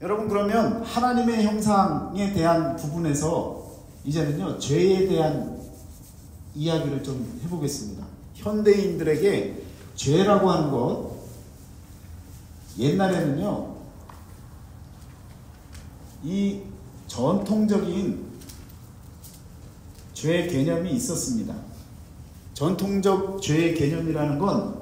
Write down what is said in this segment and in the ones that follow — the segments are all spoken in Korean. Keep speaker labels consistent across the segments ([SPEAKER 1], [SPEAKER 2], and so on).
[SPEAKER 1] 여러분, 그러면 하나님의 형상에 대한 부분에서 이제는요, 죄에 대한 이야기를 좀 해보겠습니다. 현대인들에게 죄라고 하는 것, 옛날에는요, 이 전통적인 죄 개념이 있었습니다. 전통적 죄 개념이라는 건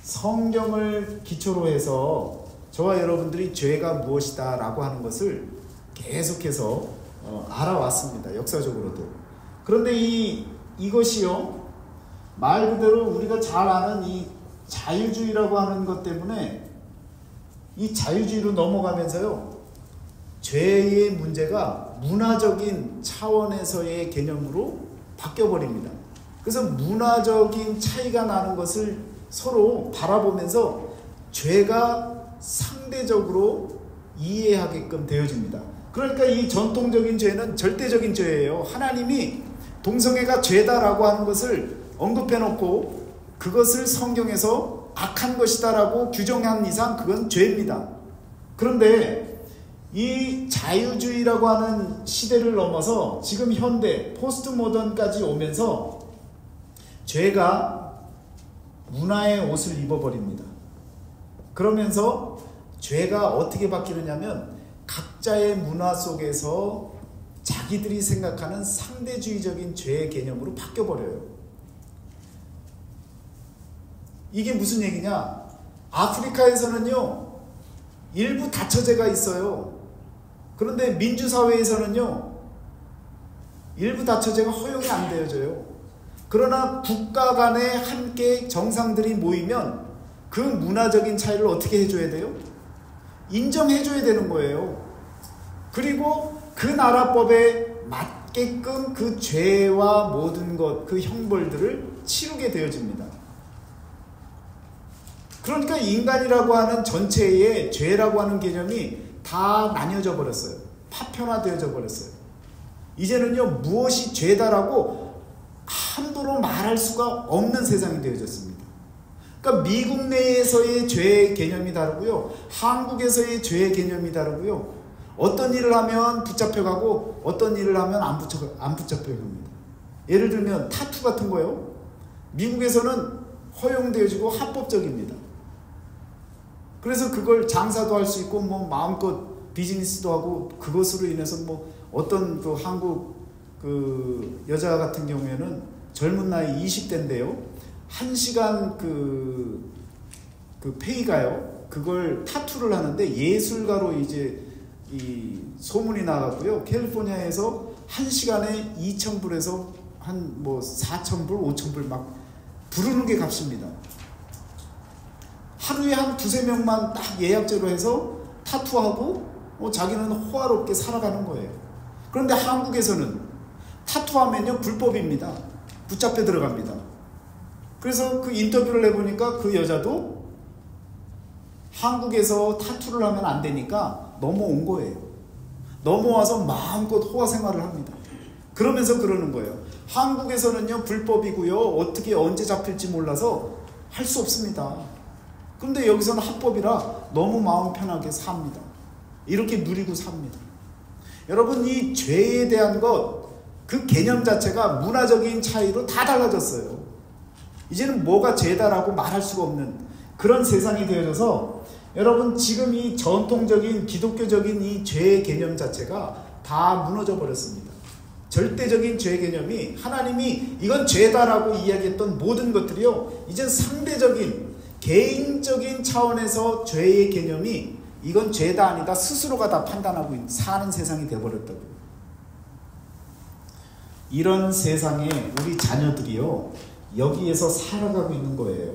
[SPEAKER 1] 성경을 기초로 해서 저와 여러분들이 죄가 무엇이다 라고 하는 것을 계속해서 알아왔습니다. 역사적으로도. 그런데 이것이요, 말 그대로 우리가 잘 아는 이 자유주의라고 하는 것 때문에 이 자유주의로 넘어가면서요, 죄의 문제가 문화적인 차원에서의 개념으로 바뀌어버립니다. 그래서 문화적인 차이가 나는 것을 서로 바라보면서 죄가 상대적으로 이해하게끔 되어집니다. 그러니까 이 전통적인 죄는 절대적인 죄예요. 하나님이 동성애가 죄다라고 하는 것을 언급해놓고 그것을 성경에서 악한 것이다라고 규정한 이상 그건 죄입니다. 그런데 이 자유주의라고 하는 시대를 넘어서 지금 현대 포스트 모던까지 오면서 죄가 문화의 옷을 입어버립니다. 그러면서 죄가 어떻게 바뀌느냐면 각자의 문화 속에서 자기들이 생각하는 상대주의적인 죄의 개념으로 바뀌어버려요. 이게 무슨 얘기냐? 아프리카에서는요, 일부 다처제가 있어요. 그런데 민주사회에서는요, 일부 다처제가 허용이 안 되어져요. 그러나 국가 간에 함께 정상들이 모이면 그 문화적인 차이를 어떻게 해줘야 돼요? 인정해줘야 되는 거예요. 그리고 그 나라법에 맞게끔 그 죄와 모든 것, 그 형벌들을 치르게 되어집니다. 그러니까 인간이라고 하는 전체의 죄라고 하는 개념이 다 나뉘어져 버렸어요. 파편화되어져 버렸어요. 이제는요, 무엇이 죄다라고 함부로 말할 수가 없는 세상이 되어졌습니다. 그러니까 미국 내에서의 죄의 개념이 다르고요, 한국에서의 죄의 개념이 다르고요, 어떤 일을 하면 붙잡혀가고 어떤 일을 하면 안 붙잡혀갑니다. 예를 들면 타투 같은 거요, 미국에서는 허용되어지고 합법적입니다. 그래서 그걸 장사도 할 수 있고 뭐 마음껏 비즈니스도 하고, 그것으로 인해서 뭐 어떤 그 한국 그 여자 같은 경우에는 젊은 나이 20대인데요, 1시간 그 페이가요, 그걸 타투를 하는데 예술가로 이제 이 소문이 나갔고요, 캘리포니아에서 1시간에 2,000불에서 한 뭐 4,000불, 5,000불 막 부르는 게 값입니다. 하루에 한 2-3명만 딱 예약제로 해서 타투하고 자기는 호화롭게 살아가는 거예요. 그런데 한국에서는 타투하면요, 불법입니다. 붙잡혀 들어갑니다. 그래서 그 인터뷰를 해보니까 그 여자도 한국에서 타투를 하면 안 되니까 넘어온 거예요. 넘어와서 마음껏 호화 생활을 합니다. 그러면서 그러는 거예요. 한국에서는요, 불법이고요, 어떻게 언제 잡힐지 몰라서 할 수 없습니다. 그런데 여기서는 합법이라 너무 마음 편하게 삽니다. 이렇게 누리고 삽니다. 여러분, 이 죄에 대한 것, 그 개념 자체가 문화적인 차이로 다 달라졌어요. 이제는 뭐가 죄다라고 말할 수가 없는 그런 세상이 되어져서, 여러분, 지금 이 전통적인 기독교적인 이 죄의 개념 자체가 다 무너져 버렸습니다. 절대적인 죄 개념이, 하나님이 이건 죄다라고 이야기했던 모든 것들이요, 이젠 상대적인 개인적인 차원에서 죄의 개념이 이건 죄다 아니다 스스로가 다 판단하고 사는 세상이 되어버렸다고요. 이런 세상에 우리 자녀들이요, 여기에서 살아가고 있는 거예요.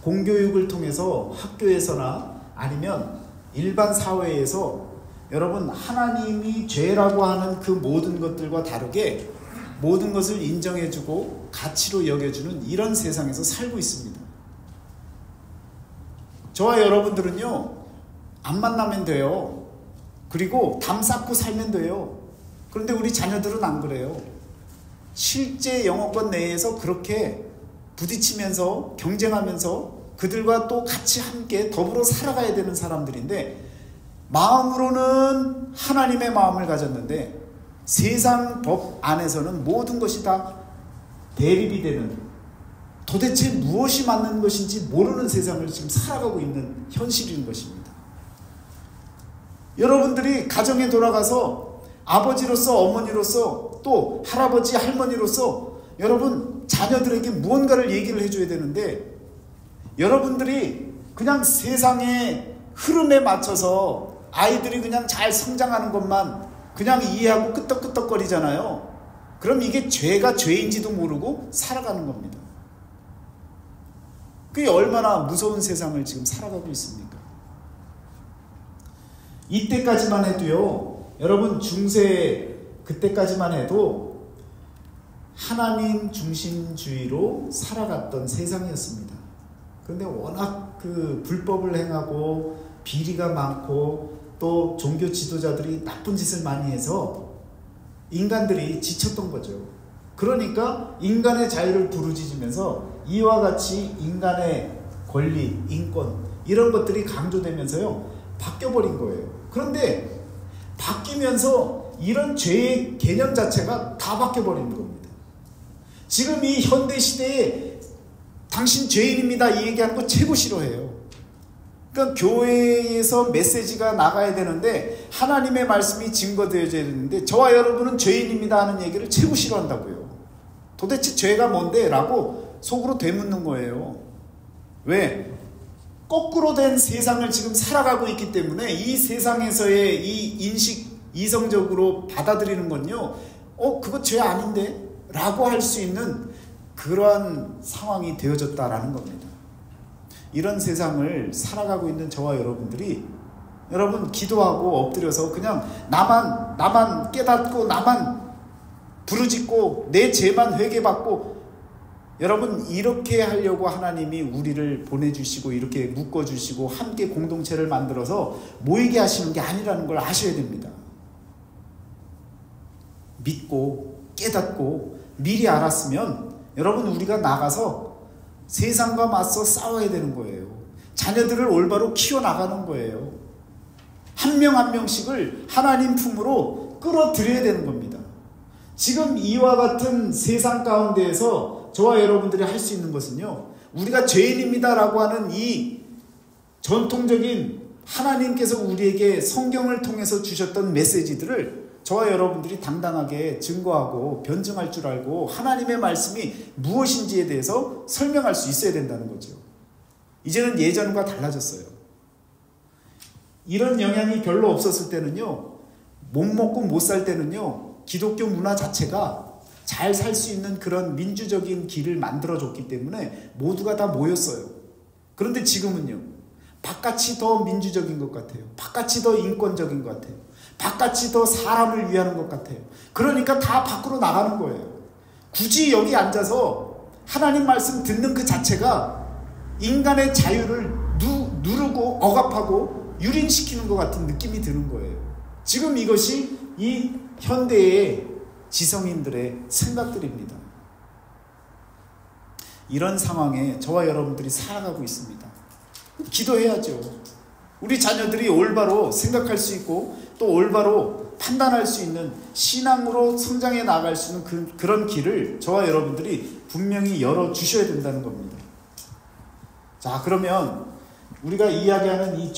[SPEAKER 1] 공교육을 통해서 학교에서나 아니면 일반 사회에서 여러분, 하나님이 죄라고 하는 그 모든 것들과 다르게 모든 것을 인정해주고 가치로 여겨주는 이런 세상에서 살고 있습니다. 저와 여러분들은요, 안 만나면 돼요. 그리고 담 쌓고 살면 돼요. 그런데 우리 자녀들은 안 그래요. 실제 영어권 내에서 그렇게 부딪히면서 경쟁하면서 그들과 또 같이 함께 더불어 살아가야 되는 사람들인데, 마음으로는 하나님의 마음을 가졌는데 세상 법 안에서는 모든 것이 다 대립이 되는, 도대체 무엇이 맞는 것인지 모르는 세상을 지금 살아가고 있는 현실인 것입니다. 여러분들이 가정에 돌아가서 아버지로서, 어머니로서, 또 할아버지, 할머니로서 여러분 자녀들에게 무언가를 얘기를 해줘야 되는데, 여러분들이 그냥 세상의 흐름에 맞춰서 아이들이 그냥 잘 성장하는 것만 그냥 이해하고 끄떡끄떡거리잖아요. 그럼 이게 죄가 죄인지도 모르고 살아가는 겁니다. 그게 얼마나 무서운 세상을 지금 살아가고 있습니까? 이때까지만 해도요, 여러분 중세 그때까지만 해도 하나님 중심주의로 살아갔던 세상이었습니다. 그런데 워낙 그 불법을 행하고 비리가 많고 또 종교 지도자들이 나쁜 짓을 많이 해서 인간들이 지쳤던 거죠. 그러니까 인간의 자유를 부르짖으면서 이와 같이 인간의 권리, 인권 이런 것들이 강조되면서요 바뀌어버린 거예요. 그런데 바뀌면서 이런 죄의 개념 자체가 다 바뀌어버리는 겁니다. 지금 이 현대시대에 당신 죄인입니다 이 얘기하는 거 최고 싫어해요. 그러니까 교회에서 메시지가 나가야 되는데 하나님의 말씀이 증거되어져야 되는데 저와 여러분은 죄인입니다 하는 얘기를 최고 싫어한다고요. 도대체 죄가 뭔데? 라고 속으로 되묻는 거예요. 왜? 거꾸로 된 세상을 지금 살아가고 있기 때문에 이 세상에서의 이 인식, 이성적으로 받아들이는 건요, 그거 죄 아닌데? 라고 할 수 있는 그러한 상황이 되어졌다라는 겁니다. 이런 세상을 살아가고 있는 저와 여러분들이, 여러분 기도하고 엎드려서 그냥 나만 깨닫고 나만 부르짖고 내 죄만 회개받고, 여러분 이렇게 하려고 하나님이 우리를 보내주시고 이렇게 묶어주시고 함께 공동체를 만들어서 모이게 하시는 게 아니라는 걸 아셔야 됩니다. 믿고 깨닫고 미리 알았으면 여러분 우리가 나가서 세상과 맞서 싸워야 되는 거예요. 자녀들을 올바로 키워나가는 거예요. 한 명 한 명씩을 하나님 품으로 끌어들여야 되는 겁니다. 지금 이와 같은 세상 가운데에서 저와 여러분들이 할 수 있는 것은요, 우리가 죄인입니다라고 하는 이 전통적인 하나님께서 우리에게 성경을 통해서 주셨던 메시지들을 저와 여러분들이 당당하게 증거하고 변증할 줄 알고 하나님의 말씀이 무엇인지에 대해서 설명할 수 있어야 된다는 거죠. 이제는 예전과 달라졌어요. 이런 영향이 별로 없었을 때는요, 못 먹고 못 살 때는요, 기독교 문화 자체가 잘 살 수 있는 그런 민주적인 길을 만들어줬기 때문에 모두가 다 모였어요. 그런데 지금은요, 바깥이 더 민주적인 것 같아요. 바깥이 더 인권적인 것 같아요. 바깥이 더 사람을 위하는 것 같아요. 그러니까 다 밖으로 나가는 거예요. 굳이 여기 앉아서 하나님 말씀 듣는 그 자체가 인간의 자유를 누르고 억압하고 유린시키는 것 같은 느낌이 드는 거예요. 지금 이것이 이 현대의 지성인들의 생각들입니다. 이런 상황에 저와 여러분들이 살아가고 있습니다. 기도해야죠. 우리 자녀들이 올바로 생각할 수 있고 또 올바로 판단할 수 있는 신앙으로 성장해 나갈 수 있는 그런 길을 저와 여러분들이 분명히 열어주셔야 된다는 겁니다. 자, 그러면 우리가 이야기하는 이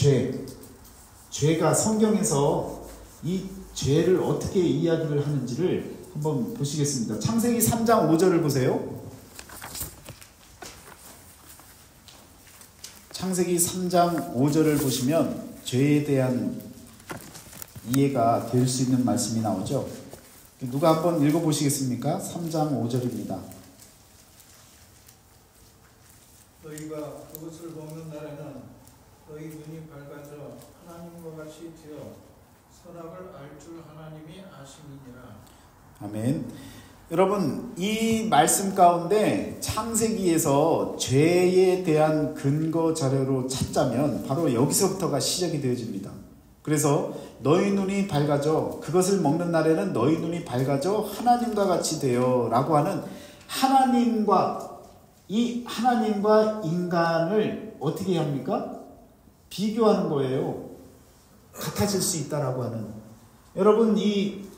[SPEAKER 1] 죄가 성경에서 이 죄를 어떻게 이야기를 하는지를 한번 보시겠습니다. 창세기 3장 5절을 보세요. 창세기 3장 5절을 보시면 죄에 대한 이해가 될 수 있는 말씀이 나오죠. 누가 한번 읽어보시겠습니까? 3장 5절입니다.
[SPEAKER 2] 너희가 그것을 먹는 날에는 너희 눈이 밝아져 하나님과 같이 되어 선악을 알 줄 하나님이 아심이니라.
[SPEAKER 1] 아멘. 여러분, 이 말씀 가운데 창세기에서 죄에 대한 근거 자료로 찾자면 바로 여기서부터가 시작이 되어집니다. 그래서 너희 눈이 밝아져, 그것을 먹는 날에는 너희 눈이 밝아져 하나님과 같이 되어 라고 하는 하나님과 인간을 어떻게 합니까? 비교하는 거예요. 같아질 수 있다라고 하는, 여러분 이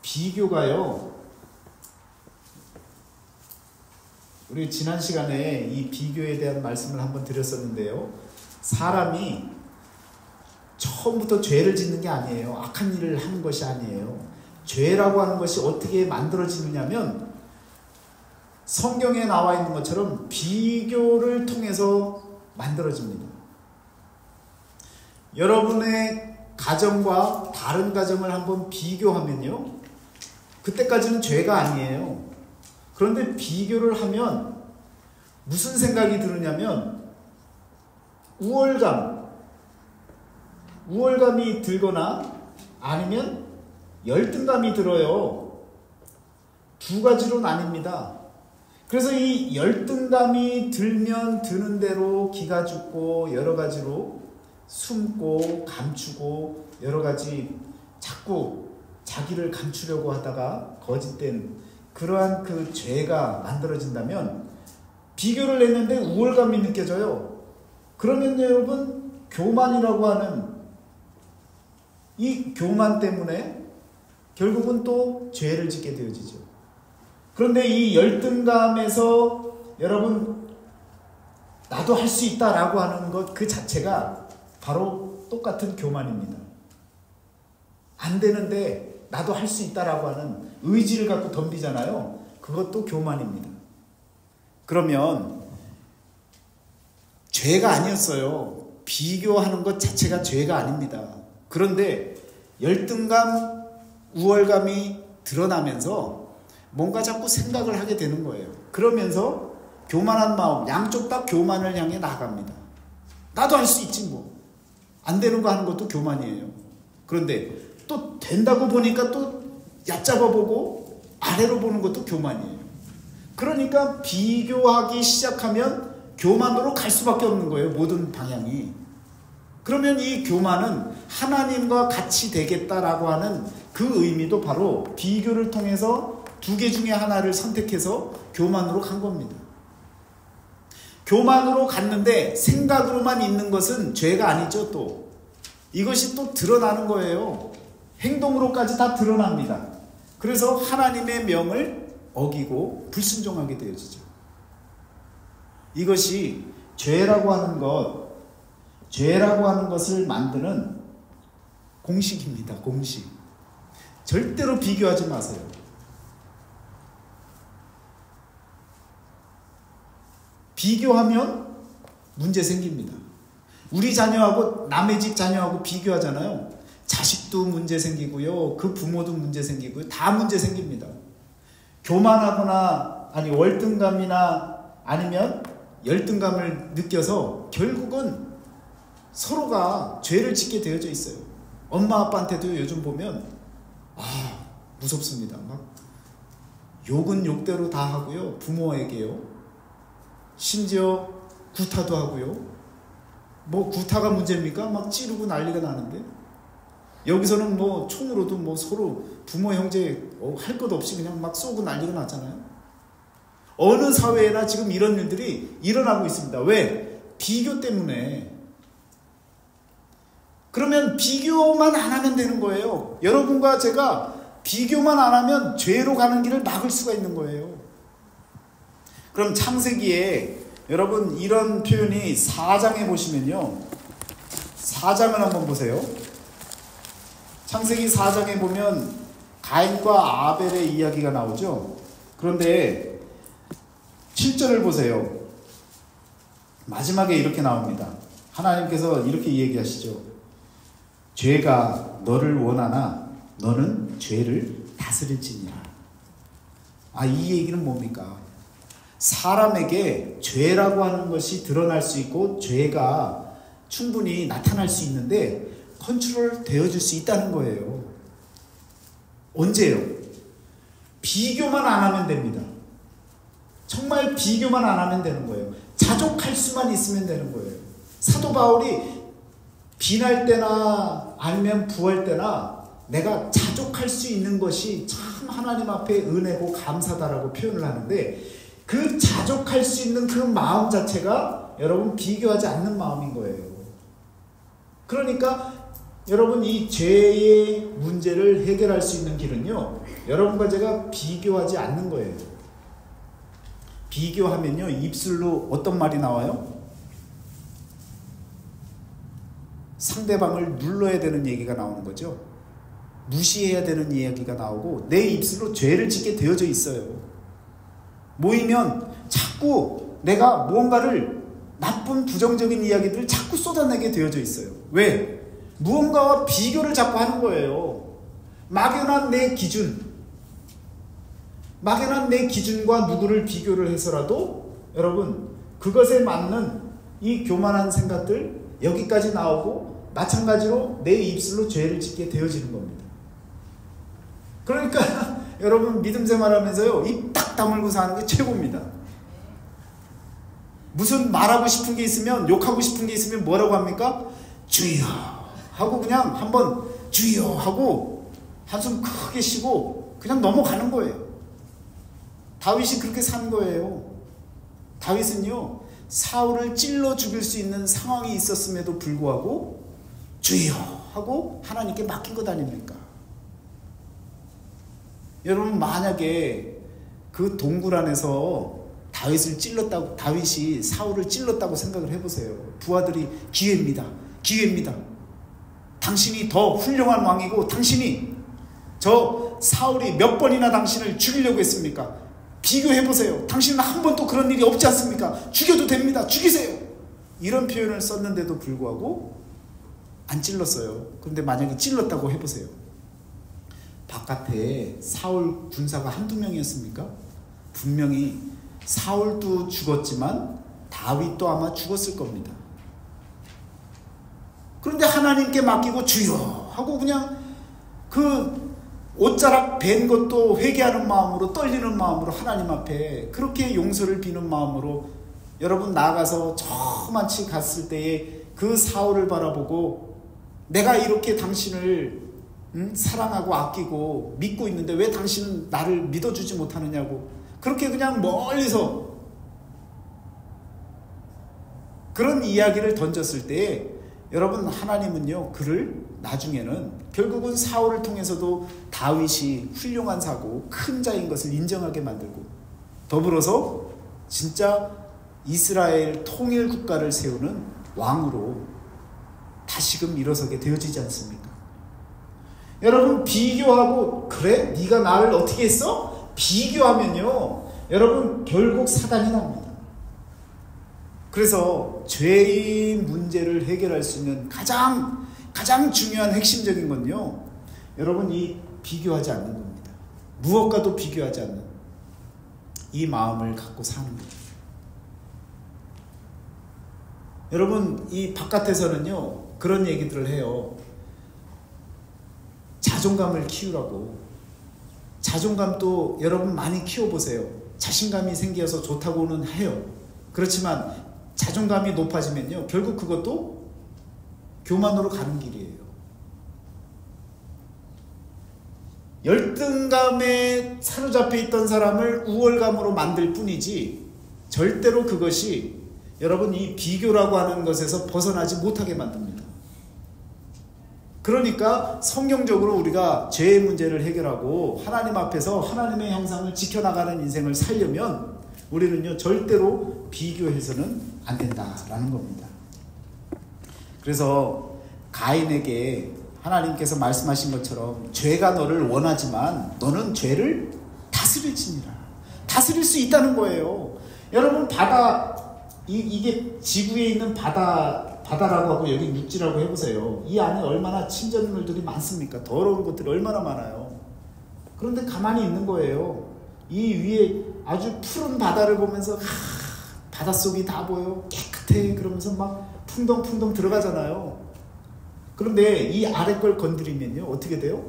[SPEAKER 1] 비교가요, 우리 지난 시간에 이 비교에 대한 말씀을 한번 드렸었는데요, 사람이 처음부터 죄를 짓는 게 아니에요. 악한 일을 하는 것이 아니에요. 죄라고 하는 것이 어떻게 만들어지느냐면 성경에 나와 있는 것처럼 비교를 통해서 만들어집니다. 여러분의 가정과 다른 가정을 한번 비교하면요, 그때까지는 죄가 아니에요. 그런데 비교를 하면 무슨 생각이 드느냐면 우월감이 들거나 아니면 열등감이 들어요. 두 가지로 나뉩니다. 그래서 이 열등감이 들면 드는 대로 기가 죽고 여러 가지로 숨고 감추고 여러 가지 자꾸 자기를 감추려고 하다가 거짓된 그러한 그 죄가 만들어진다면, 비교를 했는데 우월감이 느껴져요. 그러면 여러분 교만이라고 하는 이 교만 때문에 결국은 또 죄를 짓게 되어지죠. 그런데 이 열등감에서 여러분 나도 할 수 있다라고 하는 것 그 자체가 바로 똑같은 교만입니다. 안 되는데 나도 할 수 있다라고 하는 의지를 갖고 덤비잖아요. 그것도 교만입니다. 그러면 죄가 아니었어요. 비교하는 것 자체가 죄가 아닙니다. 그런데 열등감, 우월감이 드러나면서 뭔가 자꾸 생각을 하게 되는 거예요. 그러면서 교만한 마음, 양쪽 다 교만을 향해 나갑니다. 나도 할 수 있지 뭐. 안 되는 거 하는 것도 교만이에요. 그런데 또 된다고 보니까 또 얕잡아 보고 아래로 보는 것도 교만이에요. 그러니까 비교하기 시작하면 교만으로 갈 수밖에 없는 거예요. 모든 방향이. 그러면 이 교만은 하나님과 같이 되겠다라고 하는 그 의미도 바로 비교를 통해서 두 개 중에 하나를 선택해서 교만으로 간 겁니다. 교만으로 갔는데 생각으로만 있는 것은 죄가 아니죠. 또 이것이 또 드러나는 거예요. 행동으로까지 다 드러납니다. 그래서 하나님의 명을 어기고 불순종하게 되어지죠. 이것이 죄라고 하는 것을 만드는 공식입니다. 공식. 절대로 비교하지 마세요. 비교하면 문제 생깁니다. 우리 자녀하고 남의 집 자녀하고 비교하잖아요. 자식도 문제 생기고요. 그 부모도 문제 생기고요. 다 문제 생깁니다. 교만하거나 아니 월등감이나 아니면 열등감을 느껴서 결국은 서로가 죄를 짓게 되어져 있어요. 엄마 아빠한테도 요즘 보면 무섭습니다. 막 욕은 욕대로 다 하고요. 부모에게요. 심지어 구타도 하고요. 뭐 구타가 문제입니까? 막 찌르고 난리가 나는데 여기서는 뭐 총으로도 뭐 서로 부모 형제 할 것 없이 그냥 막 쏘고 난리가 났잖아요. 어느 사회에나 지금 이런 일들이 일어나고 있습니다. 왜? 비교 때문에. 그러면 비교만 안 하면 되는 거예요. 여러분과 제가 비교만 안 하면 죄로 가는 길을 막을 수가 있는 거예요. 그럼 창세기에 여러분 이런 표현이 4장에 보시면요. 4장을 한번 보세요. 창세기 4장에 보면 가인과 아벨의 이야기가 나오죠. 그런데 7절을 보세요. 마지막에 이렇게 나옵니다. 하나님께서 이렇게 얘기하시죠. 죄가 너를 원하나 너는 죄를 다스릴지니라. 이 얘기는 뭡니까? 사람에게 죄라고 하는 것이 드러날 수 있고 죄가 충분히 나타날 수 있는데 컨트롤 되어질 수 있다는 거예요. 언제요? 비교만 안 하면 됩니다. 정말 비교만 안 하면 되는 거예요. 자족할 수만 있으면 되는 거예요. 사도 바울이 비날 때나 아니면 부할 때나 내가 자족할 수 있는 것이 참 하나님 앞에 은혜고 감사다라고 표현을 하는데 그 자족할 수 있는 그 마음 자체가 여러분 비교하지 않는 마음인 거예요. 그러니까 여러분 이 죄의 문제를 해결할 수 있는 길은요, 여러분과 제가 비교하지 않는 거예요. 비교하면요, 입술로 어떤 말이 나와요? 상대방을 눌러야 되는 얘기가 나오는 거죠. 무시해야 되는 이야기가 나오고 내 입술로 죄를 짓게 되어져 있어요. 모이면 자꾸 내가 무언가를 나쁜 부정적인 이야기들을 자꾸 쏟아내게 되어져 있어요. 왜? 무언가와 비교를 자꾸 하는 거예요. 막연한 내 기준과 누구를 비교를 해서라도 여러분 그것에 맞는 이 교만한 생각들 여기까지 나오고 마찬가지로 내 입술로 죄를 짓게 되어지는 겁니다. 그러니까 여러분 믿음 생활하면서요, 입 딱 다물고 사는 게 최고입니다. 무슨 말하고 싶은 게 있으면, 욕하고 싶은 게 있으면 뭐라고 합니까? 주여 하고 그냥 한번 주여 하고 한숨 크게 쉬고 그냥 넘어가는 거예요. 다윗이 그렇게 산 거예요. 다윗은요, 사울을 찔러 죽일 수 있는 상황이 있었음에도 불구하고 주여 하고 하나님께 맡긴 것 아닙니까? 여러분 만약에 그 동굴 안에서 다윗이 사울을 찔렀다고 생각을 해보세요. 부하들이 기회입니다. 당신이 더 훌륭한 왕이고 당신이 저 사울이 몇 번이나 당신을 죽이려고 했습니까? 비교해보세요. 당신은 한 번도 그런 일이 없지 않습니까? 죽여도 됩니다. 죽이세요. 이런 표현을 썼는데도 불구하고 안 찔렀어요. 그런데 만약에 찔렀다고 해보세요. 바깥에 사울 군사가 한두 명이었습니까? 분명히 사울도 죽었지만 다윗도 아마 죽었을 겁니다. 그런데 하나님께 맡기고 주여 하고 그냥 그 옷자락 벤 것도 회개하는 마음으로, 떨리는 마음으로 하나님 앞에 그렇게 용서를 비는 마음으로 여러분 나아가서 저만치 갔을 때에 그 사울을 바라보고 내가 이렇게 당신을 사랑하고 아끼고 믿고 있는데 왜 당신은 나를 믿어주지 못하느냐고 그렇게 그냥 멀리서 그런 이야기를 던졌을 때에 여러분 하나님은요, 그를 나중에는 결국은 사울을 통해서도 다윗이 훌륭한 사고 큰 자인 것을 인정하게 만들고 더불어서 진짜 이스라엘 통일 국가를 세우는 왕으로 다시금 일어서게 되어지지 않습니까? 여러분 비교하고 그래? 네가 나를 어떻게 했어? 비교하면요 여러분 결국 사단이 나옵니다. 그래서 죄의 문제를 해결할 수 있는 가장 중요한 핵심적인 건요 여러분 이 비교하지 않는 겁니다. 무엇과도 비교하지 않는 이 마음을 갖고 사는 거죠. 여러분 이 바깥에서는요 그런 얘기들을 해요. 자존감을 키우라고. 자존감도 여러분 많이 키워보세요. 자신감이 생겨서 좋다고는 해요. 그렇지만 자존감이 높아지면요 결국 그것도 교만으로 가는 길이에요. 열등감에 사로잡혀 있던 사람을 우월감으로 만들 뿐이지 절대로 그것이 여러분 이 비교라고 하는 것에서 벗어나지 못하게 만듭니다. 그러니까 성경적으로 우리가 죄의 문제를 해결하고 하나님 앞에서 하나님의 형상을 지켜나가는 인생을 살려면 우리는요 절대로 비교해서는 안 된다라는 겁니다. 그래서 가인에게 하나님께서 말씀하신 것처럼 죄가 너를 원하지만 너는 죄를 다스릴지니라. 다스릴 수 있다는 거예요. 여러분 이게 지구에 있는 바다라고 하고 여기 육지라고 해보세요. 이 안에 얼마나 침전물들이 많습니까? 더러운 것들이 얼마나 많아요. 그런데 가만히 있는 거예요. 이 위에 아주 푸른 바다를 보면서 바닷속이 다 보여 깨끗해 그러면서 막 풍덩풍덩 들어가잖아요. 그런데 이 아래 걸 건드리면요 어떻게 돼요?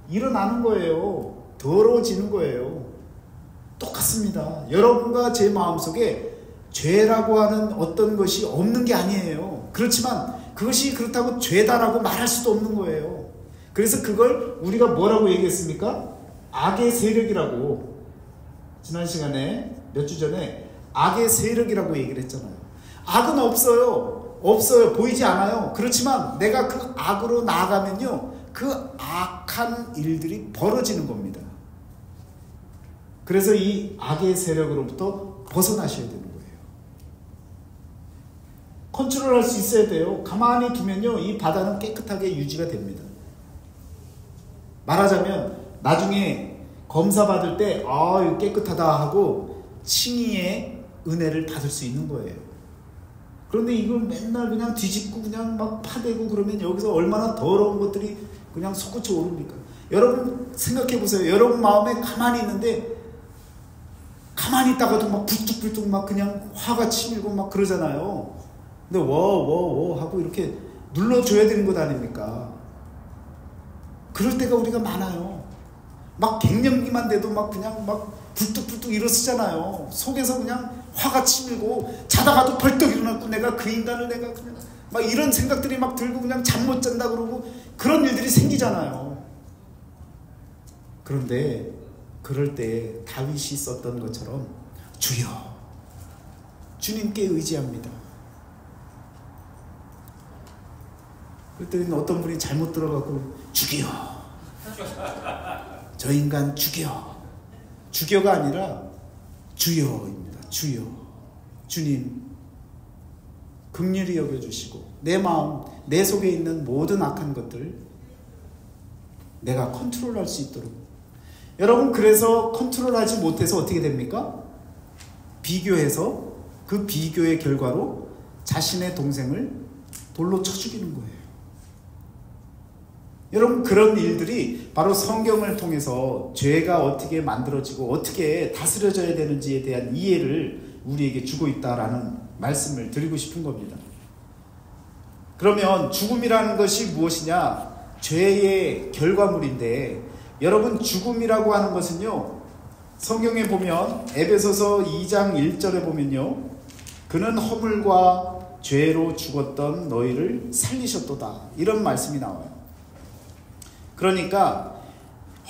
[SPEAKER 1] 일어나는 거예요. 더러워지는 거예요. 똑같습니다. 여러분과 제 마음속에 죄라고 하는 어떤 것이 없는 게 아니에요. 그렇지만 그것이 그렇다고 죄다라고 말할 수도 없는 거예요. 그래서 그걸 우리가 뭐라고 얘기했습니까? 악의 세력이라고. 지난 시간에 몇 주 전에 악의 세력이라고 얘기를 했잖아요. 악은 없어요. 없어요. 보이지 않아요. 그렇지만 내가 그 악으로 나아가면요, 그 악한 일들이 벌어지는 겁니다. 그래서 이 악의 세력으로부터 벗어나셔야 되는 거예요. 컨트롤할 수 있어야 돼요. 가만히 두면요, 이 바다는 깨끗하게 유지가 됩니다. 말하자면 나중에 검사 받을 때 이거 깨끗하다 하고 칭의의 은혜를 받을 수 있는 거예요. 그런데 이걸 맨날 그냥 뒤집고 그냥 막 파대고 그러면 여기서 얼마나 더러운 것들이 그냥 솟구쳐 오릅니까? 여러분 생각해 보세요. 여러분 마음에 가만히 있는데 가만히 있다가도 막 불뚝불뚝 막 그냥 화가 치밀고 막 그러잖아요. 근데 워 하고 이렇게 눌러줘야 되는 것 아닙니까? 그럴 때가 우리가 많아요. 막 갱년기만 돼도 막 그냥 막 불뚝불뚝 일어서잖아요. 속에서 그냥 화가 치밀고 자다가도 벌떡 일어났고 내가 그 인간을 내가 그냥 막 이런 생각들이 막 들고 그냥 잠 못 잔다 그러고 그런 일들이 생기잖아요. 그런데 그럴 때 다윗이 썼던 것처럼 주여, 주님께 의지합니다. 그랬더니 어떤 분이 잘못 들어가고 죽여, 저 인간 죽여. 죽여가 아니라 주여입니다. 주여, 주님 긍휼히 여겨주시고 내 마음, 내 속에 있는 모든 악한 것들 내가 컨트롤할 수 있도록. 여러분, 그래서 컨트롤하지 못해서 어떻게 됩니까? 비교해서 그 비교의 결과로 자신의 동생을 돌로 쳐 죽이는 거예요. 여러분, 그런 일들이 바로 성경을 통해서 죄가 어떻게 만들어지고 어떻게 다스려져야 되는지에 대한 이해를 우리에게 주고 있다라는 말씀을 드리고 싶은 겁니다. 그러면 죽음이라는 것이 무엇이냐? 죄의 결과물인데, 여러분, 죽음이라고 하는 것은요, 성경에 보면 에베소서 2장 1절에 보면요, 그는 허물과 죄로 죽었던 너희를 살리셨도다, 이런 말씀이 나와요. 그러니까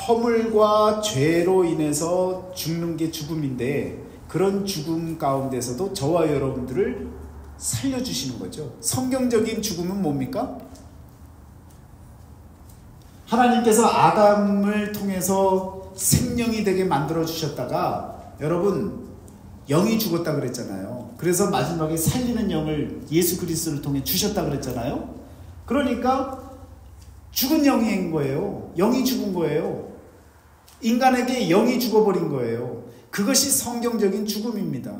[SPEAKER 1] 허물과 죄로 인해서 죽는 게 죽음인데, 그런 죽음 가운데서도 저와 여러분들을 살려주시는 거죠. 성경적인 죽음은 뭡니까? 하나님께서 아담을 통해서 생명이 되게 만들어 주셨다가, 여러분, 영이 죽었다 그랬잖아요. 그래서 마지막에 살리는 영을 예수 그리스도를 통해 주셨다 그랬잖아요. 그러니까 죽은 영인 거예요. 영이 죽은 거예요. 인간에게 영이 죽어버린 거예요. 그것이 성경적인 죽음입니다.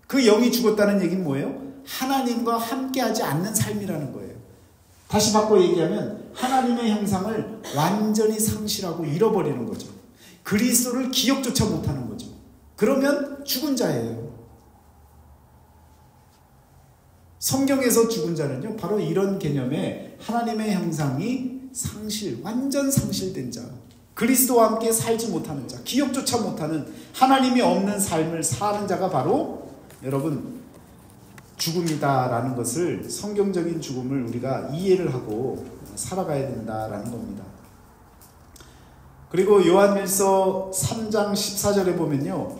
[SPEAKER 1] 그 영이 죽었다는 얘기는 뭐예요? 하나님과 함께하지 않는 삶이라는 거예요. 다시 바꿔 얘기하면 하나님의 형상을 완전히 상실하고 잃어버리는 거죠. 그리스도를 기억조차 못하는 거죠. 그러면 죽은 자예요. 성경에서 죽은 자는요, 바로 이런 개념의 하나님의 형상이 완전 상실된 자, 그리스도와 함께 살지 못하는 자, 기억조차 못하는, 하나님이 없는 삶을 사는 자가 바로 여러분 죽음이다라는 것을, 성경적인 죽음을 우리가 이해를 하고 살아가야 된다라는 겁니다. 그리고 요한일서 3장 14절에 보면요,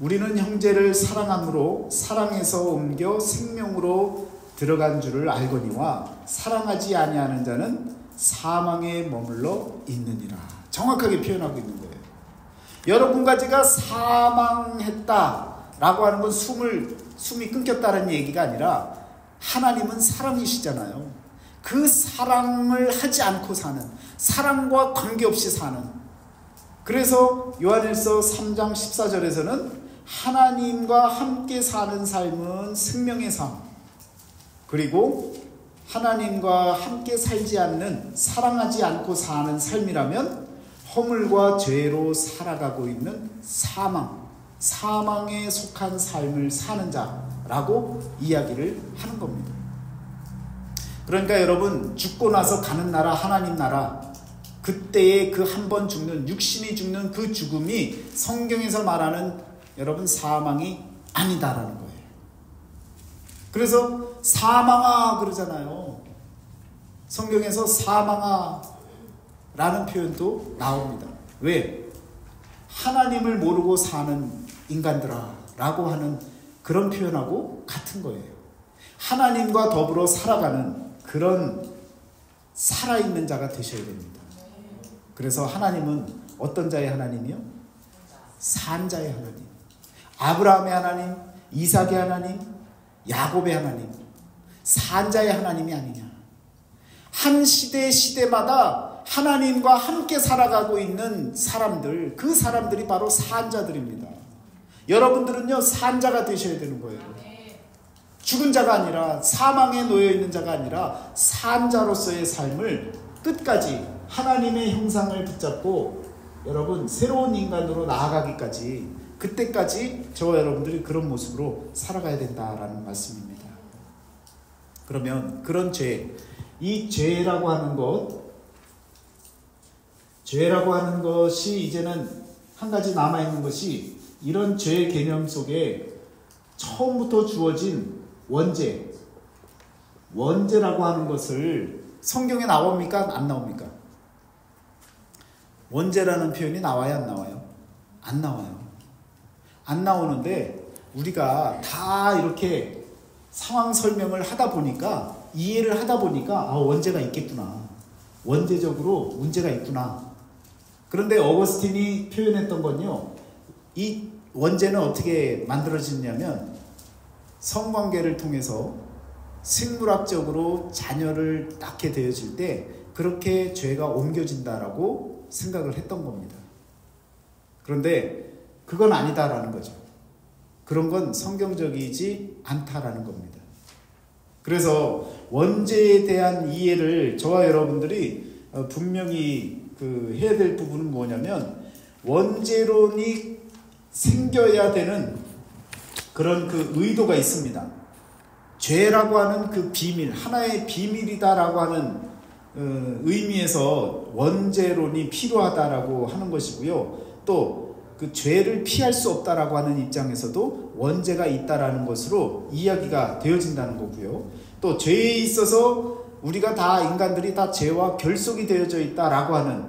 [SPEAKER 1] 우리는 형제를 사랑함으로 사랑에서 옮겨 생명으로 들어간 줄을 알거니와 사랑하지 아니하는 자는 사망에 머물러 있느니라. 정확하게 표현하고 있는 거예요. 여러분과 제가 사망했다라고 하는 건 숨이 끊겼다는 얘기가 아니라, 하나님은 사랑이시잖아요. 그 사랑을 하지 않고 사는, 사랑과 관계없이 사는. 그래서 요한일서 3장 14절에서는 하나님과 함께 사는 삶은 생명의 삶, 그리고 하나님과 함께 살지 않는, 사랑하지 않고 사는 삶이라면 허물과 죄로 살아가고 있는 사망에 속한 삶을 사는 자라고 이야기를 하는 겁니다. 그러니까 여러분, 죽고 나서 가는 나라, 하나님 나라, 그때의 그 한 번 죽는, 육신이 죽는 그 죽음이 성경에서 말하는 여러분 사망이 아니다라는 거예요. 그래서 사망아 그러잖아요. 성경에서 사망아 라는 표현도 나옵니다. 왜? 하나님을 모르고 사는 인간들아 라고 하는 그런 표현하고 같은 거예요. 하나님과 더불어 살아가는 그런 살아있는 자가 되셔야 됩니다. 그래서 하나님은 어떤 자의 하나님이요? 산 자의 하나님. 아브라함의 하나님, 이삭의 하나님, 야곱의 하나님. 산 자의 하나님이 아니냐. 한 시대마다 하나님과 함께 살아가고 있는 사람들, 그 사람들이 바로 산자들입니다. 여러분들은요, 산자가 되셔야 되는 거예요. 죽은 자가 아니라, 사망에 놓여있는 자가 아니라 산자로서의 삶을 끝까지 하나님의 형상을 붙잡고 여러분 새로운 인간으로 나아가기까지, 그때까지 저와 여러분들이 그런 모습으로 살아가야 된다라는 말씀입니다. 그러면 그런 죄, 이 죄라고 하는 것이 이제는 한 가지 남아있는 것이, 이런 죄 개념 속에 처음부터 주어진 원죄라고 하는 것을 성경에 나옵니까? 안 나옵니까? 원죄라는 표현이 나와요? 안 나와요? 안 나와요. 안 나오는데 우리가 다 이렇게 상황 설명을 하다 보니까, 이해를 하다 보니까 원죄가 있겠구나, 원죄적으로 문제가 있구나. 그런데 어거스틴이 표현했던 건요, 이 원죄는 어떻게 만들어지냐면 성관계를 통해서 생물학적으로 자녀를 낳게 되어질 때 그렇게 죄가 옮겨진다라고 생각을 했던 겁니다. 그런데 그건 아니다라는 거죠. 그런 건 성경적이지 않다라는 겁니다. 그래서 원죄에 대한 이해를 저와 여러분들이 분명히 해야 될 부분은 뭐냐면, 원죄론이 생겨야 되는 그런 의도가 있습니다. 죄라고 하는 그 비밀, 하나의 비밀이다라고 하는 의미에서 원죄론이 필요하다라고 하는 것이고요. 또 그 죄를 피할 수 없다라고 하는 입장에서도 원죄가 있다라는 것으로 이야기가 되어진다는 거고요. 또 죄에 있어서 우리가 다, 인간들이 다 죄와 결속이 되어져 있다라고 하는,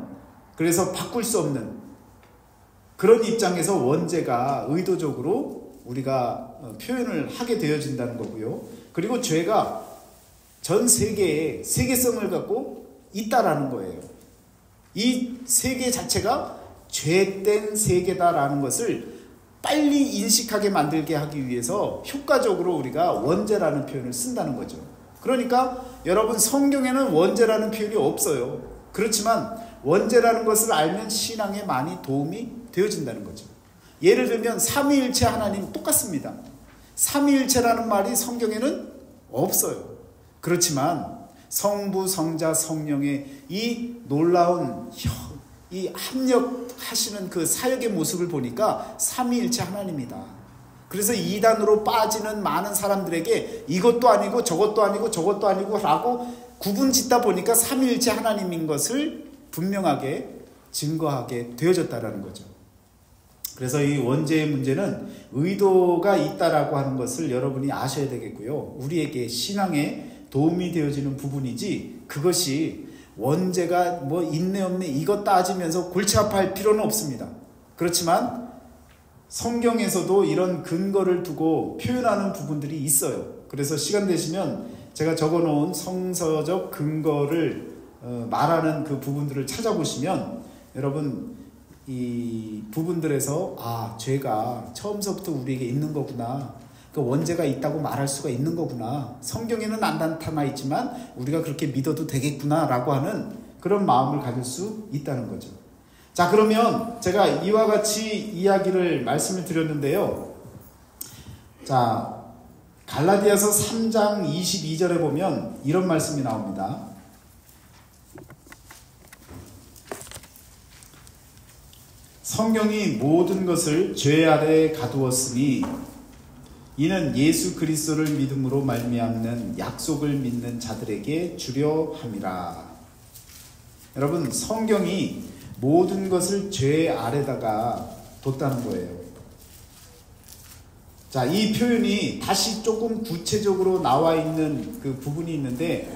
[SPEAKER 1] 그래서 바꿀 수 없는 그런 입장에서 원죄가 의도적으로 우리가 표현을 하게 되어진다는 거고요. 그리고 죄가 전 세계에 세계성을 갖고 있다라는 거예요. 이 세계 자체가 죄된 세계다라는 것을 빨리 인식하게 만들게 하기 위해서 효과적으로 우리가 원죄라는 표현을 쓴다는 거죠. 그러니까 여러분, 성경에는 원죄라는 표현이 없어요. 그렇지만 원죄라는 것을 알면 신앙에 많이 도움이 되어진다는 거죠. 예를 들면 삼위일체 하나님 똑같습니다. 삼위일체라는 말이 성경에는 없어요. 그렇지만 성부, 성자, 성령의 이 놀라운 이 합력하시는 그 사역의 모습을 보니까 삼위일체 하나님이다. 그래서 이단으로 빠지는 많은 사람들에게 이것도 아니고 저것도 아니고 저것도 아니고 라고 구분 짓다 보니까 삼위일체 하나님인 것을 분명하게 증거하게 되어졌다라는 거죠. 그래서 이 원죄의 문제는 의도가 있다라고 하는 것을 여러분이 아셔야 되겠고요. 우리에게 신앙에 도움이 되어지는 부분이지, 그것이 원죄가 뭐 있네 없네 이것 따지면서 골치 아파할 필요는 없습니다. 그렇지만 성경에서도 이런 근거를 두고 표현하는 부분들이 있어요. 그래서 시간 되시면 제가 적어놓은 성서적 근거를 말하는 그 부분들을 찾아보시면 여러분, 이 부분들에서 죄가 처음서부터 우리에게 있는 거구나, 그 원죄가 있다고 말할 수가 있는 거구나, 성경에는 안 나타나 있지만 우리가 그렇게 믿어도 되겠구나 라고 하는 그런 마음을 가질 수 있다는 거죠. 자, 그러면 제가 이와 같이 이야기를 말씀을 드렸는데요. 자, 갈라디아서 3장 22절에 보면 이런 말씀이 나옵니다. 성경이 모든 것을 죄 아래에 가두었으니 이는 예수 그리스도를 믿음으로 말미암는 약속을 믿는 자들에게 주려 함이라. 여러분, 성경이 모든 것을 죄 아래다가 뒀다는 거예요. 자, 이 표현이 다시 조금 구체적으로 나와 있는 그 부분이 있는데,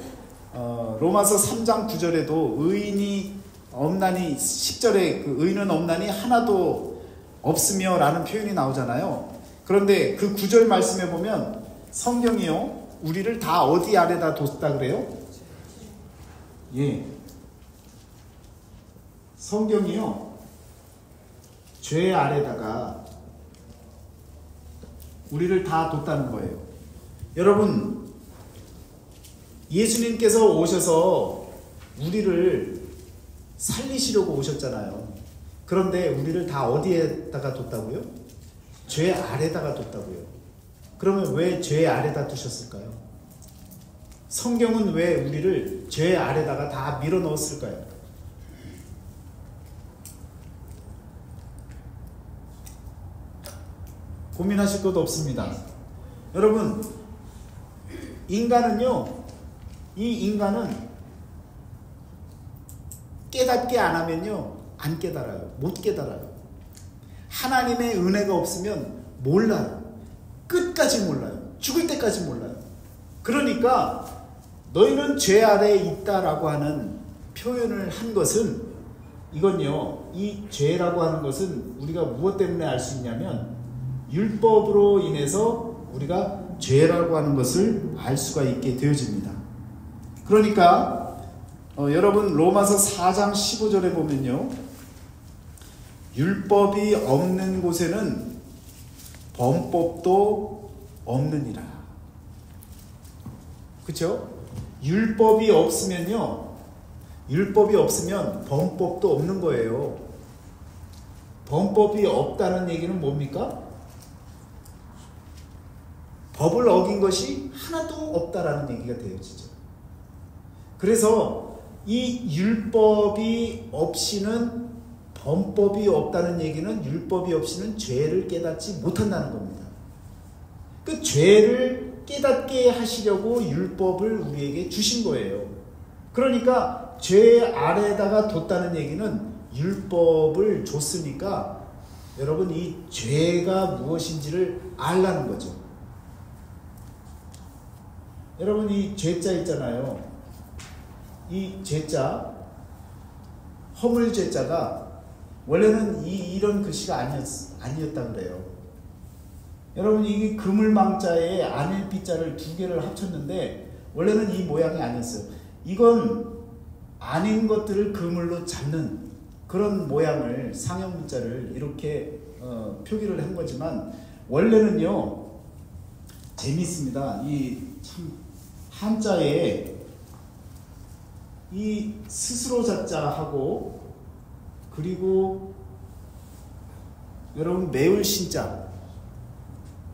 [SPEAKER 1] 로마서 3장 9절에도 의인이 없나니, 10절에 그 의인은 없나니 하나도 없으며 라는 표현이 나오잖아요. 그런데 그 9절 말씀에 보면 성경이요, 우리를 다 어디 아래다 뒀다 그래요? 예. 성경이요. 죄 아래다가 우리를 다 뒀다는 거예요. 여러분, 예수님께서 오셔서 우리를 살리시려고 오셨잖아요. 그런데 우리를 다 어디에다가 뒀다고요? 죄 아래다가 뒀다고요. 그러면 왜 죄 아래다 두셨을까요? 성경은 왜 우리를 죄 아래다가 다 밀어 넣었을까요? 고민하실 것도 없습니다. 여러분, 인간은요, 이 인간은 깨닫게 안 하면요, 안 깨달아요. 못 깨달아요. 하나님의 은혜가 없으면 몰라요. 끝까지 몰라요. 죽을 때까지 몰라요. 그러니까 너희는 죄 아래에 있다라고 하는 표현을 한 것은, 이건요, 이 죄라고 하는 것은 우리가 무엇 때문에 알 수 있냐면 율법으로 인해서 우리가 죄라고 하는 것을 알 수가 있게 되어집니다. 그러니까 여러분, 로마서 4장 15절에 보면요, 율법이 없는 곳에는 범법도 없느니라. 그렇죠? 율법이 없으면요, 율법이 없으면 범법도 없는 거예요. 범법이 없다는 얘기는 뭡니까? 법을 어긴 것이 하나도 없다라는 얘기가 되어지죠. 그래서 이 율법이 없이는, 범법이 없다는 얘기는 율법이 없이는 죄를 깨닫지 못한다는 겁니다. 그 죄를 깨닫게 하시려고 율법을 우리에게 주신 거예요. 그러니까 죄 아래에다가 뒀다는 얘기는 율법을 줬으니까 여러분, 이 죄가 무엇인지를 알라는 거죠. 여러분, 이 죄자 있잖아요. 이 죄자, 허물 죄자가 원래는 이런 글씨가 아니었다 그래요. 여러분, 이게 그물망자에 안일 빗자를 두 개를 합쳤는데 원래는 이 모양이 아니었어요. 이건 아닌 것들을 그물로 잡는 그런 모양을, 상형 문자를 이렇게 표기를 한 거지만 원래는요, 재미있습니다. 이 참 한자에 이 스스로 자자하고, 그리고 여러분 매울 신자,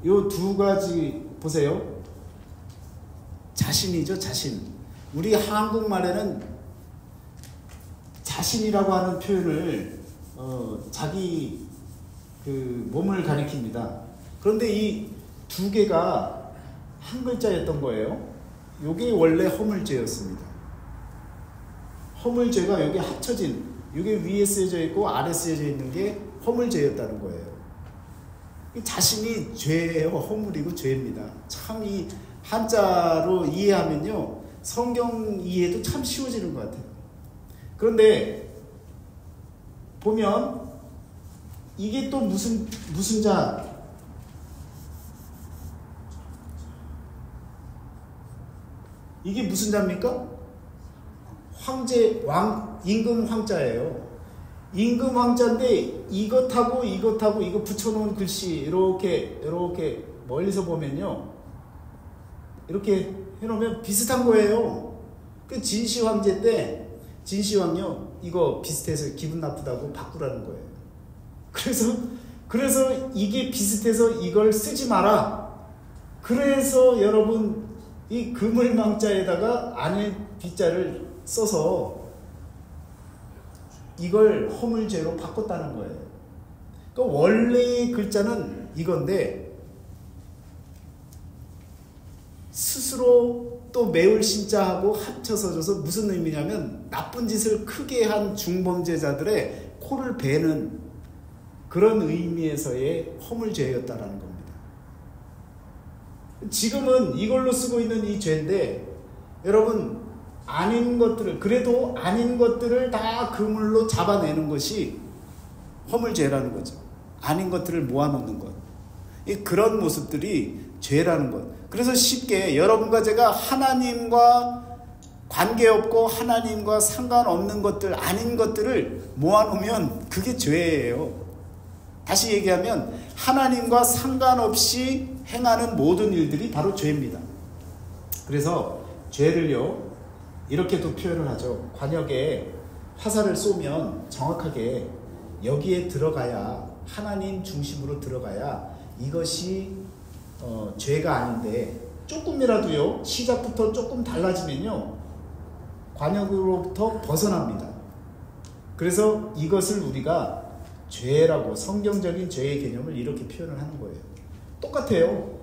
[SPEAKER 1] 요 두 가지 보세요. 자신이죠, 자신. 우리 한국말에는 자신이라고 하는 표현을 자기 그 몸을 가리킵니다. 그런데 이 두 개가 한 글자였던 거예요. 요게 원래 허물죄였습니다. 허물죄가 여기 합쳐진, 이게 위에 쓰여져 있고 아래 쓰여져 있는 게 허물죄였다는 거예요. 자신이 죄예요. 허물이고 죄입니다. 참 이 한자로 이해하면요, 성경 이해도 참 쉬워지는 것 같아요. 그런데 보면 이게 또 무슨 자, 이게 무슨 자입니까? 황제, 임금 황자예요. 임금 황자인데 이것하고 이거 붙여놓은 글씨 이렇게 멀리서 보면요, 이렇게 해놓으면 비슷한 거예요. 그 진시 황제 때 진시 왕요, 이거 비슷해서 기분 나쁘다고 바꾸라는 거예요. 그래서 이게 비슷해서 이걸 쓰지 마라. 그래서 여러분, 이 그물망자에다가 안에 빗자를 써서 이걸 허물죄로 바꿨다는 거예요. 그러니까 원래의 글자는 이건데 스스로 또 매울 신자하고 합쳐서 줘서 무슨 의미냐면 나쁜 짓을 크게 한 중범죄자들의 코를 베는 그런 의미에서의 허물죄였다라는 겁니다. 지금은 이걸로 쓰고 있는 이 죄인데 여러분, 아닌 것들을, 그래도 아닌 것들을 다 그물로 잡아내는 것이 허물죄라는 거죠. 아닌 것들을 모아놓는 것. 그런 모습들이 죄라는 것. 그래서 쉽게 여러분과 제가 하나님과 관계없고 하나님과 상관없는 것들, 아닌 것들을 모아놓으면 그게 죄예요. 다시 얘기하면 하나님과 상관없이 행하는 모든 일들이 바로 죄입니다. 그래서 죄를요, 이렇게도 표현을 하죠. 관역에 화살을 쏘면 정확하게 여기에 들어가야, 하나님 중심으로 들어가야 이것이 죄가 아닌데, 조금이라도요, 시작부터 조금 달라지면요, 관역으로부터 벗어납니다. 그래서 이것을 우리가 죄라고, 성경적인 죄의 개념을 이렇게 표현을 하는 거예요. 똑같아요.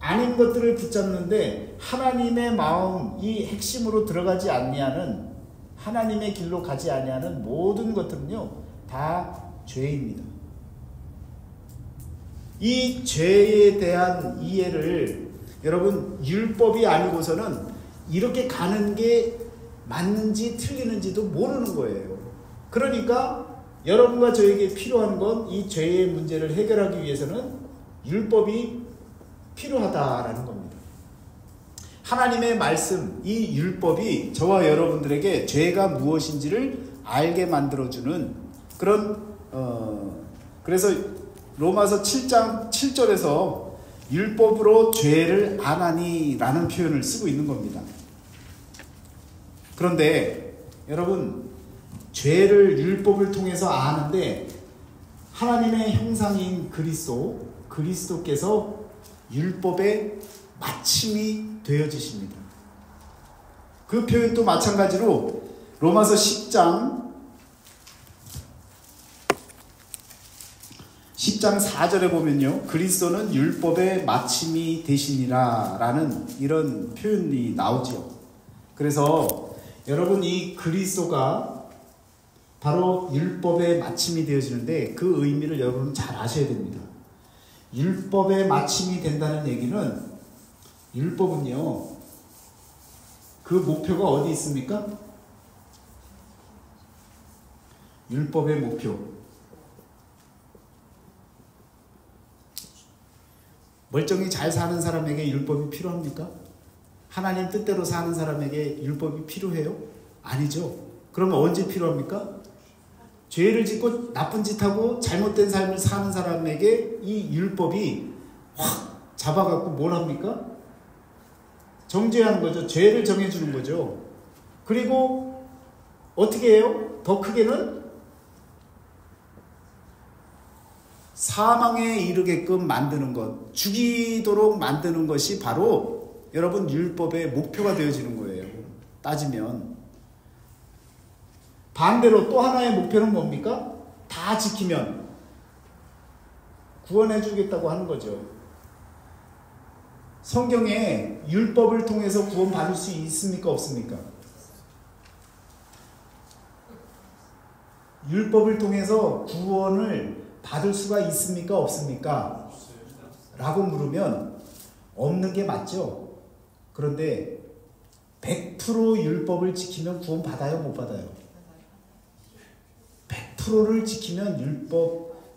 [SPEAKER 1] 아닌 것들을 붙잡는데 하나님의 마음, 이 핵심으로 들어가지 아니하는, 하나님의 길로 가지 아니하는 모든 것들은요, 다 죄입니다. 이 죄에 대한 이해를 여러분, 율법이 아니고서는 이렇게 가는 게 맞는지 틀리는지도 모르는 거예요. 그러니까 여러분과 저에게 필요한 건, 이 죄의 문제를 해결하기 위해서는 율법이 필요하다라는 겁니다. 하나님의 말씀, 이 율법이 저와 여러분들에게 죄가 무엇인지를 알게 만들어주는 그런, 그래서 로마서 7장 7절에서 율법으로 죄를 안 하니 라는 표현을 쓰고 있는 겁니다. 그런데 여러분, 죄를 율법을 통해서 아는데 하나님의 형상인 그리스도께서 율법의 마침이 되어지십니다. 그 표현도 마찬가지로 로마서 10장 4절에 보면요, 그리스도는 율법의 마침이 되시니라 라는 이런 표현이 나오죠. 그래서 여러분, 이 그리스도가 바로 율법의 마침이 되어지는데 그 의미를 여러분은 잘 아셔야 됩니다. 율법의 마침이 된다는 얘기는, 율법은요, 그 목표가 어디 있습니까? 율법의 목표, 멀쩡히 잘 사는 사람에게 율법이 필요합니까? 하나님 뜻대로 사는 사람에게 율법이 필요해요? 아니죠. 그러면 언제 필요합니까? 죄를 짓고 나쁜 짓 하고 잘못된 삶을 사는 사람에게 이 율법이 확 잡아갖고 뭘 합니까? 정죄하는 거죠. 죄를 정해주는 거죠. 그리고 어떻게 해요? 더 크게는 사망에 이르게끔 만드는 것, 죽이도록 만드는 것이 바로 여러분 율법의 목표가 되어지는 거예요. 따지면. 반대로 또 하나의 목표는 뭡니까? 다 지키면 구원해 주겠다고 하는 거죠. 성경에 율법을 통해서 구원받을 수 있습니까? 없습니까? 율법을 통해서 구원을 받을 수가 있습니까? 없습니까? 라고 물으면 없는 게 맞죠. 그런데 100% 율법을 지키면 구원 받아요? 못 받아요? 100%를 지키면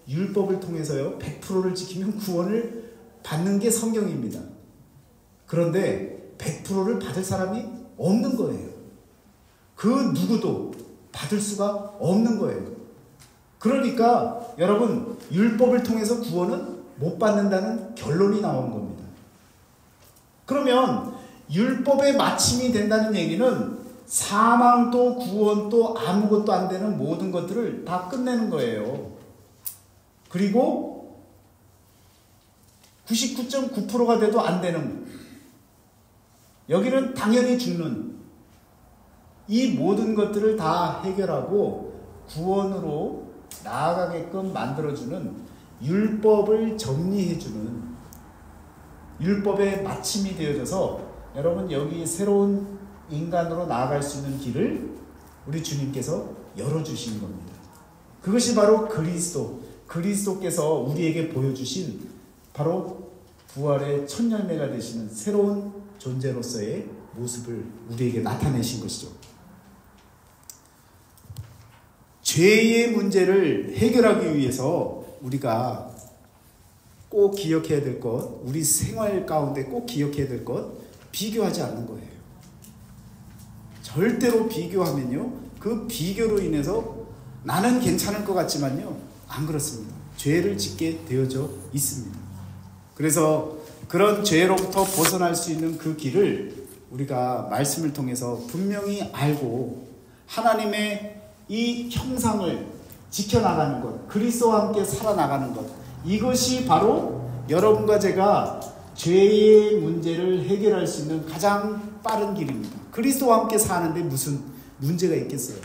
[SPEAKER 1] 율법을 통해서요, 100%를 지키면 구원을 받는 게 성경입니다. 그런데 100%를 받을 사람이 없는 거예요. 그 누구도 받을 수가 없는 거예요. 그러니까 여러분, 율법을 통해서 구원은 못 받는다는 결론이 나오는 겁니다. 그러면 율법의 마침이 된다는 얘기는 사망도 구원도 아무것도 안 되는 모든 것들을 다 끝내는 거예요. 그리고 99.9%가 돼도 안 되는, 여기는 당연히 죽는, 이 모든 것들을 다 해결하고 구원으로 나아가게끔 만들어주는, 율법을 정리해주는, 율법의 마침이 되어져서 여러분 여기 새로운 인간으로 나아갈 수 있는 길을 우리 주님께서 열어주신 겁니다. 그것이 바로 그리스도께서 우리에게 보여주신 바로 부활의 첫 열매가 되시는 새로운 존재로서의 모습을 우리에게 나타내신 것이죠. 죄의 문제를 해결하기 위해서 우리가 꼭 기억해야 될 것, 우리 생활 가운데 꼭 기억해야 될 것, 비교하지 않는 거예요. 절대로 비교하면요, 그 비교로 인해서 나는 괜찮을 것 같지만요, 안 그렇습니다. 죄를 짓게 되어져 있습니다. 그래서 그런 죄로부터 벗어날 수 있는 그 길을 우리가 말씀을 통해서 분명히 알고 하나님의 이 형상을 지켜나가는 것, 그리스도와 함께 살아나가는 것, 이것이 바로 여러분과 제가 죄의 문제를 해결할 수 있는 가장 빠른 길입니다. 그리스도와 함께 사는데 무슨 문제가 있겠어요?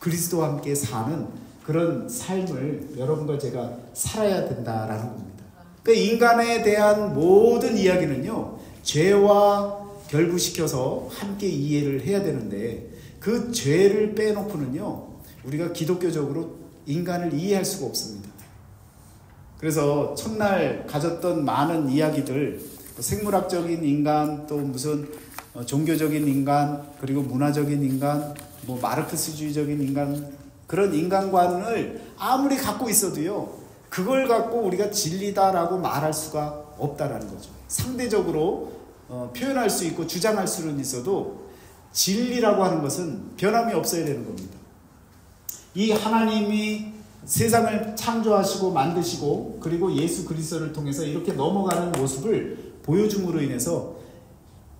[SPEAKER 1] 그리스도와 함께 사는 그런 삶을 여러분과 제가 살아야 된다라는 겁니다. 그러니까 인간에 대한 모든 이야기는요, 죄와 결부시켜서 함께 이해를 해야 되는데, 그 죄를 빼놓고는요, 우리가 기독교적으로 인간을 이해할 수가 없습니다. 그래서 첫날 가졌던 많은 이야기들, 생물학적인 인간, 또 무슨 종교적인 인간, 그리고 문화적인 인간, 뭐 마르크스주의적인 인간, 그런 인간관을 아무리 갖고 있어도요, 그걸 갖고 우리가 진리다라고 말할 수가 없다라는 거죠. 상대적으로 표현할 수 있고 주장할 수는 있어도 진리라고 하는 것은 변함이 없어야 되는 겁니다. 이 하나님이 세상을 창조하시고 만드시고 그리고 예수 그리스도를 통해서 이렇게 넘어가는 모습을 보여줌으로 인해서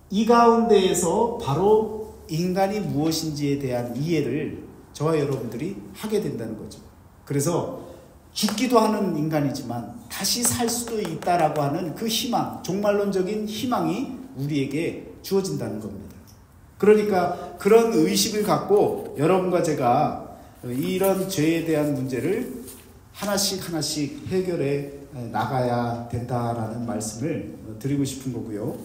[SPEAKER 1] 이 가운데에서 바로 인간이 무엇인지에 대한 이해를 저와 여러분들이 하게 된다는 거죠. 그래서 죽기도 하는 인간이지만 다시 살 수도 있다라고 하는 그 희망, 종말론적인 희망이 우리에게 주어진다는 겁니다. 그러니까 그런 의식을 갖고 여러분과 제가 이런 죄에 대한 문제를 하나씩 해결해 나가야 된다라는 말씀을 드리고 싶은 거고요.